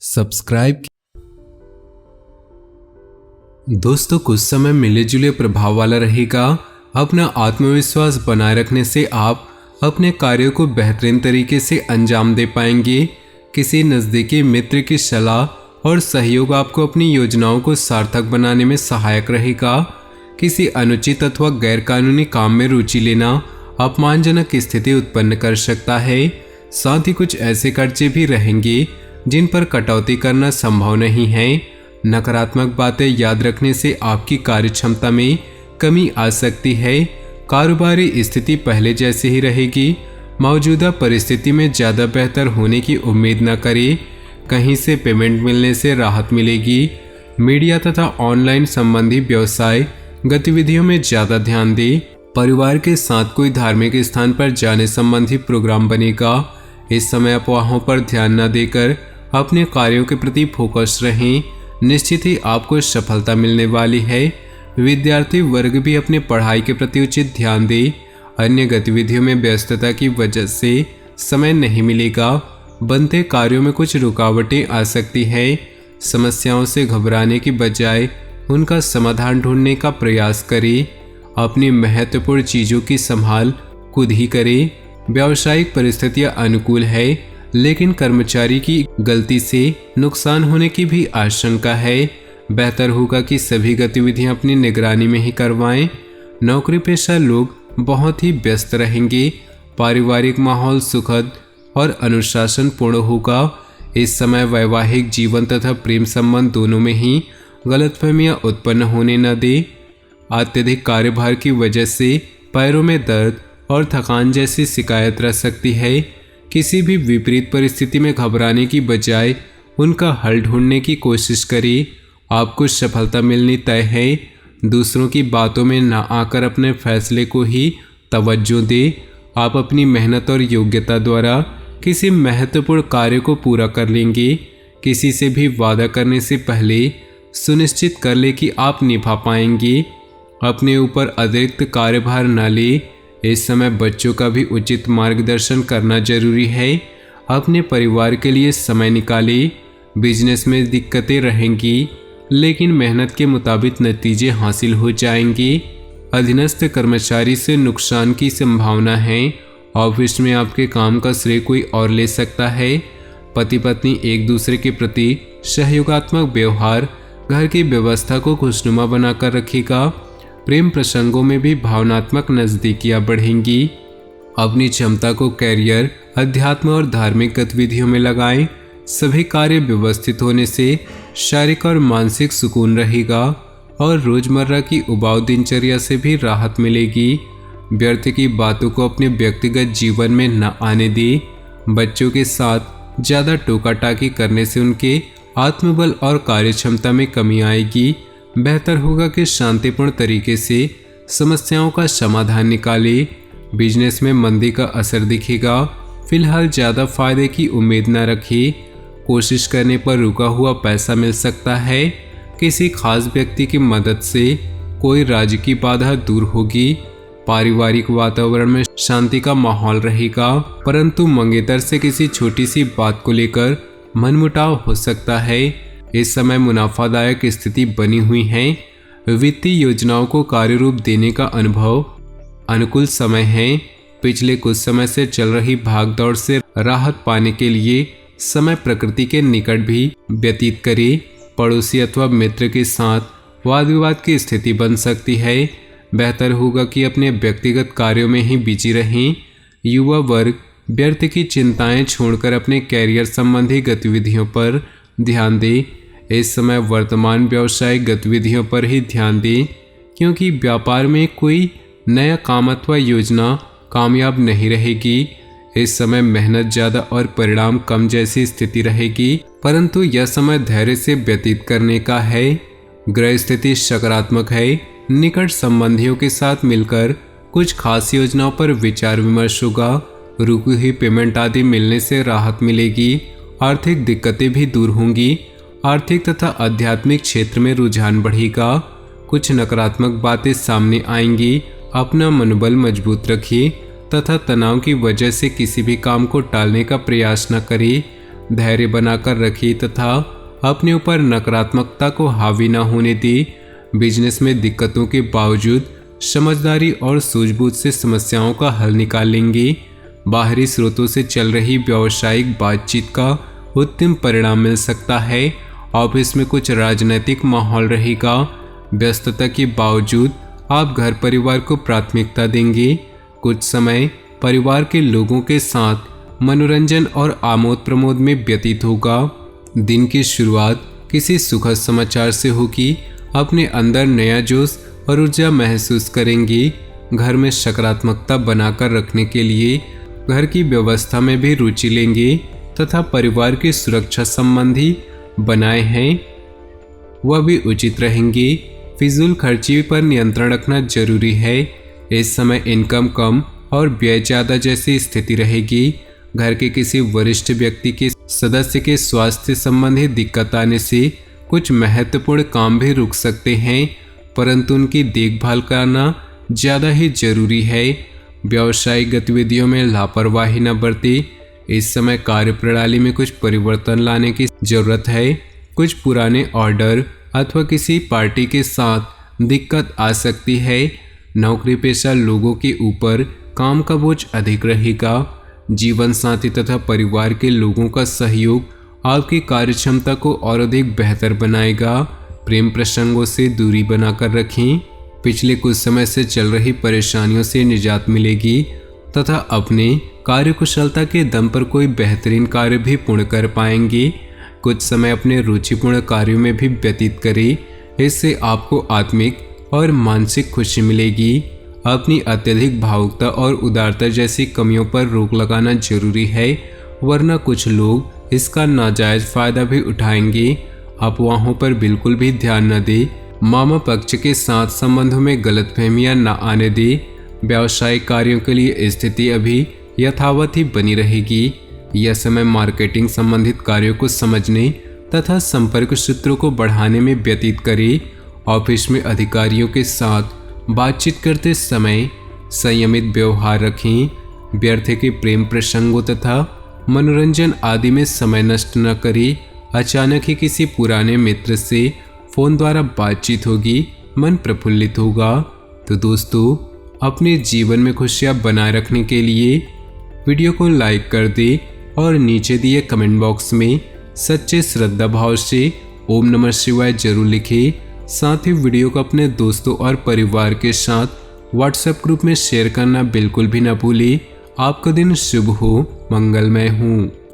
Subscribe. दोस्तों, कुछ समय मिले जुले प्रभाव वाला रहेगा। अपना आत्मविश्वास बनाए रखने से आप अपने कार्यों को बेहतरीन तरीके से अंजाम दे पाएंगे। किसी नज़दीकी मित्र की सलाह और सहयोग आपको अपनी योजनाओं को सार्थक बनाने में सहायक रहेगा। किसी अनुचित अथवा गैरकानूनी काम में रुचि लेना अपमानजनक स्थिति उत्पन्न कर सकता है। साथ ही कुछ ऐसे खर्चे भी रहेंगे जिन पर कटौती करना संभव नहीं है। नकारात्मक बातें याद रखने से आपकी कार्यक्षमता में कमी आ सकती है। कारोबारी स्थिति पहले जैसी ही रहेगी। मौजूदा परिस्थिति में ज़्यादा बेहतर होने की उम्मीद न करें। कहीं से पेमेंट मिलने से राहत मिलेगी। मीडिया तथा ऑनलाइन संबंधी व्यवसाय गतिविधियों में ज़्यादा ध्यान दें। परिवार के साथ कोई धार्मिक स्थान पर जाने संबंधी प्रोग्राम बनेगा। इस समय अफवाहों पर ध्यान न देकर अपने कार्यों के प्रति फोकस रहें। निश्चित ही आपको सफलता मिलने वाली है। विद्यार्थी वर्ग भी अपने पढ़ाई के प्रति उचित ध्यान दे। अन्य गतिविधियों में व्यस्तता की वजह से समय नहीं मिलेगा। बनते कार्यों में कुछ रुकावटें आ सकती है। समस्याओं से घबराने की बजाय उनका समाधान ढूंढने का प्रयास करें। अपनी महत्वपूर्ण चीज़ों की संभाल खुद ही करें। व्यावसायिक परिस्थितियां अनुकूल है, लेकिन कर्मचारी की गलती से नुकसान होने की भी आशंका है। बेहतर होगा कि सभी गतिविधियां अपनी निगरानी में ही करवाएं। नौकरी पेशा लोग बहुत ही व्यस्त रहेंगे। पारिवारिक माहौल सुखद और अनुशासनपूर्ण होगा। इस समय वैवाहिक जीवन तथा प्रेम संबंध दोनों में ही गलतफहमियां उत्पन्न होने न दें। अत्यधिक कार्यभार की वजह से पैरों में दर्द और थकान जैसी शिकायत रह सकती है। किसी भी विपरीत परिस्थिति में घबराने की बजाय उनका हल ढूंढने की कोशिश करें। आपको सफलता मिलनी तय है। दूसरों की बातों में न आकर अपने फैसले को ही तवज्जो दें। आप अपनी मेहनत और योग्यता द्वारा किसी महत्वपूर्ण कार्य को पूरा कर लेंगे। किसी से भी वादा करने से पहले सुनिश्चित कर ले कि आप निभा पाएंगे। अपने ऊपर अतिरिक्त कार्यभार न ले। इस समय बच्चों का भी उचित मार्गदर्शन करना जरूरी है। अपने परिवार के लिए समय निकालें। बिजनेस में दिक्कतें रहेंगी, लेकिन मेहनत के मुताबिक नतीजे हासिल हो जाएंगे। अधीनस्थ कर्मचारी से नुकसान की संभावना है। ऑफिस में आपके काम का श्रेय कोई और ले सकता है। पति पत्नी एक दूसरे के प्रति सहयोगात्मक व्यवहार घर की व्यवस्था को खुशनुमा बनाकर रखेगा। प्रेम प्रसंगों में भी भावनात्मक नज़दीकियां बढ़ेंगी। अपनी क्षमता को कैरियर, अध्यात्म और धार्मिक गतिविधियों में लगाएं। सभी कार्य व्यवस्थित होने से शारीरिक और मानसिक सुकून रहेगा और रोजमर्रा की उबाऊ दिनचर्या से भी राहत मिलेगी। व्यर्थ की बातों को अपने व्यक्तिगत जीवन में न आने दें। बच्चों के साथ ज़्यादा टोका टाकी करने से उनके आत्मबल और कार्यक्षमता में कमी आएगी। बेहतर होगा कि शांतिपूर्ण तरीके से समस्याओं का समाधान निकालें। बिजनेस में मंदी का असर दिखेगा। फिलहाल ज़्यादा फायदे की उम्मीद न रखें। कोशिश करने पर रुका हुआ पैसा मिल सकता है। किसी खास व्यक्ति की मदद से कोई राज्य की बाधा दूर होगी। पारिवारिक वातावरण में शांति का माहौल रहेगा, परंतु मंगेतर से किसी छोटी सी बात को लेकर मनमुटाव हो सकता है। इस समय मुनाफादायक स्थिति बनी हुई है। वित्तीय योजनाओं को कार्य रूप देने का अनुकूल समय है। पिछले कुछ समय से चल रही भागदौड़ से राहत पाने के लिए समय प्रकृति के निकट भी व्यतीत करें। पड़ोसी अथवा मित्र के साथ वाद विवाद की स्थिति बन सकती है। बेहतर होगा कि अपने व्यक्तिगत कार्यों में ही बिजी रहें। युवा वर्ग व्यर्थ की चिंताएं छोड़कर अपने कैरियर संबंधी गतिविधियों पर ध्यान दें। इस समय वर्तमान व्यावसायिक गतिविधियों पर ही ध्यान दें, क्योंकि व्यापार में कोई नया काम अथवा योजना कामयाब नहीं रहेगी। इस समय मेहनत ज़्यादा और परिणाम कम जैसी स्थिति रहेगी, परंतु यह समय धैर्य से व्यतीत करने का है। ग्रह स्थिति सकारात्मक है। निकट संबंधियों के साथ मिलकर कुछ खास योजनाओं पर विचार विमर्श होगा। रुकी हुई पेमेंट आदि मिलने से राहत मिलेगी। आर्थिक दिक्कतें भी दूर होंगी। आर्थिक तथा आध्यात्मिक क्षेत्र में रुझान बढ़ेगा। कुछ नकारात्मक बातें सामने आएंगी। अपना मनोबल मजबूत रखिए तथा तनाव की वजह से किसी भी काम को टालने का प्रयास न करें। धैर्य बनाकर रखिए तथा अपने ऊपर नकारात्मकता को हावी न होने दी। बिजनेस में दिक्कतों के बावजूद समझदारी और सूझबूझ से समस्याओं का हल निकालेंगे। बाहरी स्रोतों से चल रही व्यावसायिक बातचीत का उत्तम परिणाम मिल सकता है। ऑफिस में कुछ राजनीतिक माहौल रहेगा। व्यस्तता के बावजूद आप घर परिवार को प्राथमिकता देंगे। कुछ समय परिवार के लोगों के साथ मनोरंजन और आमोद प्रमोद में व्यतीत होगा। दिन की शुरुआत किसी सुखद समाचार से होगी। अपने अंदर नया जोश और ऊर्जा महसूस करेंगे। घर में सकारात्मकता बनाकर रखने के लिए घर की व्यवस्था में भी रुचि लेंगे तथा परिवार की सुरक्षा संबंधी बनाए हैं वह भी उचित रहेंगे। फिजूल खर्ची पर नियंत्रण रखना जरूरी है। इस समय इनकम कम और व्यय ज़्यादा जैसी स्थिति रहेगी। घर के किसी वरिष्ठ व्यक्ति के सदस्य के स्वास्थ्य संबंधी दिक्कत आने से कुछ महत्वपूर्ण काम भी रुक सकते हैं, परंतु उनकी देखभाल करना ज़्यादा ही जरूरी है। व्यावसायिक गतिविधियों में लापरवाही न बरतें। इस समय कार्यप्रणाली में कुछ परिवर्तन लाने की जरूरत है। कुछ पुराने ऑर्डर अथवा किसी पार्टी के साथ दिक्कत आ सकती है। नौकरी पेशा लोगों के ऊपर काम का बोझ अधिक रहेगा। जीवन साथी तथा परिवार के लोगों का सहयोग आपकी कार्यक्षमता को और अधिक बेहतर बनाएगा। प्रेम प्रसंगों से दूरी बनाकर रखें। पिछले कुछ समय से चल रही परेशानियों से निजात मिलेगी तथा अपने कार्यकुशलता के दम पर कोई बेहतरीन कार्य भी पूर्ण कर पाएंगे। कुछ समय अपने रुचिपूर्ण कार्यों में भी व्यतीत करें। इससे आपको आत्मिक और मानसिक खुशी मिलेगी। अपनी अत्यधिक भावुकता और उदारता जैसी कमियों पर रोक लगाना जरूरी है, वरना कुछ लोग इसका नाजायज फायदा भी उठाएंगे। अफवाहों पर बिल्कुल भी ध्यान न दें। मामा पक्ष के साथ संबंधों में गलतफहमियां न आने दें। व्यावसायिक कार्यों के लिए स्थिति अभी यथावत ही बनी रहेगी। यह समय मार्केटिंग संबंधित कार्यों को समझने तथा संपर्क सूत्रों को बढ़ाने में व्यतीत करें। ऑफिस में अधिकारियों के साथ बातचीत करते समय संयमित व्यवहार रखें। व्यर्थ के प्रेम प्रसंगों तथा मनोरंजन आदि में समय नष्ट न करें। अचानक ही किसी पुराने मित्र से फोन द्वारा बातचीत होगी, मन प्रफुल्लित होगा। तो दोस्तों, अपने जीवन में खुशियां बनाए रखने के लिए वीडियो को लाइक कर दें और नीचे दिए कमेंट बॉक्स में सच्चे श्रद्धा भाव से ओम नमः शिवाय जरूर लिखें। साथ ही वीडियो को अपने दोस्तों और परिवार के साथ व्हाट्सएप ग्रुप में शेयर करना बिल्कुल भी न भूलें। आपका दिन शुभ हो, मंगलमय हो।